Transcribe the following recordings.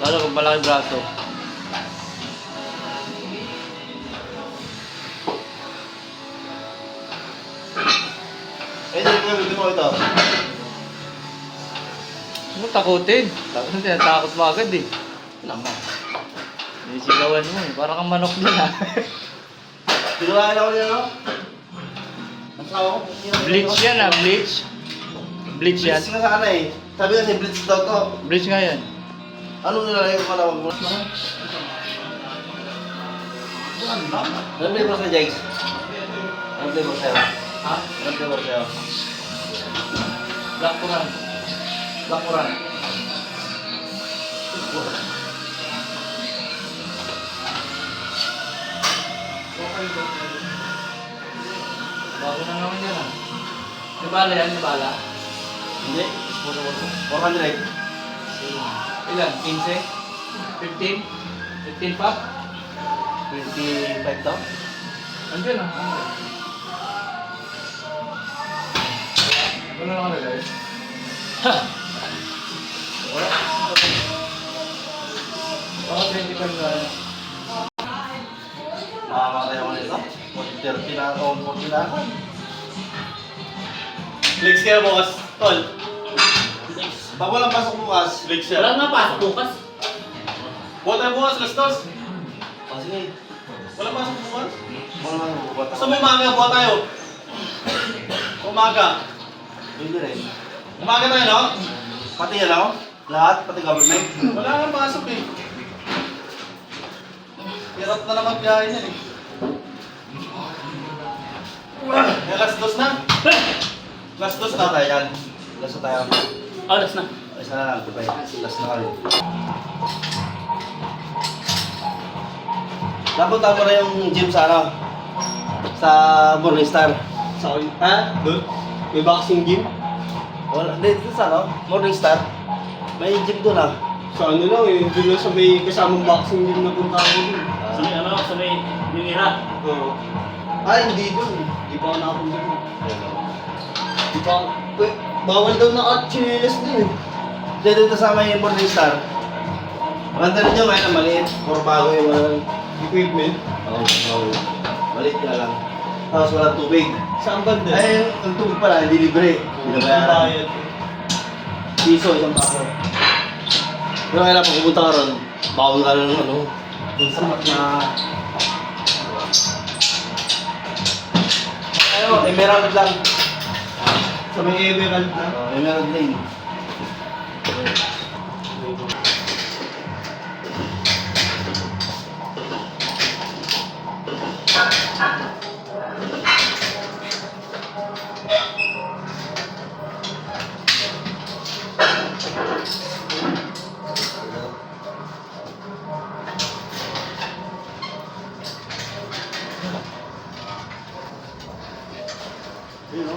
Lalo kung malaki braso. Eh, dito na mo ito. Ano takutin? Tapos tinatakot mo agad eh. Naman. Sinisigawan mo eh. Parang kang manok din ha. Sinulaan ako niya, no? Ang sawa ko. Bleach yan ha, bleach. Bleach yan. Blitz nga sana eh. Sabi kasi blitz daw to. Bleach nga yan. Anong nilalagay ko pala? Anong flavor sa'yo, Jags? Anong flavor sa'yo? Ha? Anong flavor sa'yo? Black Quran. Black Quran. Bago na naman yan ha. Nibala yan, nibala. Hindi. 400. Ilan? 15? 15? 15 pa? 25 to? Andiyan na. Ano na nakalagay? Ha! Wala. Baka 25 na. Makamatay ako nito. 30 na ako, 40 na ako. Flex kayo bukas, tol. Pag walang pasok bukas, Flex siya. Wala nga pasok bukas. Buwan tayo bukas, Lastos. sige. Walang pasok bukas. Wala naman bukas. Basta mo umaga, buwan tayo. Umaga. Pwede rin. Umaga tayo, no? Pati yan ako? Lahat? Pati government? Wala nang pasok eh. Hirap na naman biyahe niyan eh. Eh, Lastos na. Lastos Last na na. tayo yan. Last na tayo. Alas na. Isa na lang, diba? Last na kami. Napunta mo na yung gym sa ano? Sa Morningstar. Sa akin. Ha? Doon? May boxing gym? Wala, dito sa ano? Morningstar. May gym doon ah. Sa ano lang eh. Doon lang sa may kasamang boxing gym na punta ako dun. Sa may ano, sa may Ninira. Oo. Ah, hindi doon. Hindi pa ako nakapunta doon. Di ba? Bawal daw naka-chinelas din eh. Dito sa may Morningstar. Maganda rin yung ngayon na maliit. Puro bago yung mga Equipment. Oo. Maliit nga lang. Tapos walang tubig. Saan banda? Ay, ang tubig pala, hindi libre. Binabayaran. Bayad. Piso, isang paso. Pero kailangan pag pumunta ka ron, bawal ka ng ano, yung samat na... Ayun, emerald lang. Sa may emerald na. Emerald lane. Yun, no?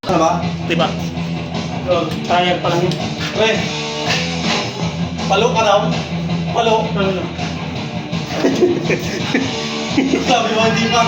Ano ba? Diba? Trial pa lang yun. Weh! Palo ka daw? Palo? Ano? Sabi mo hindi pa.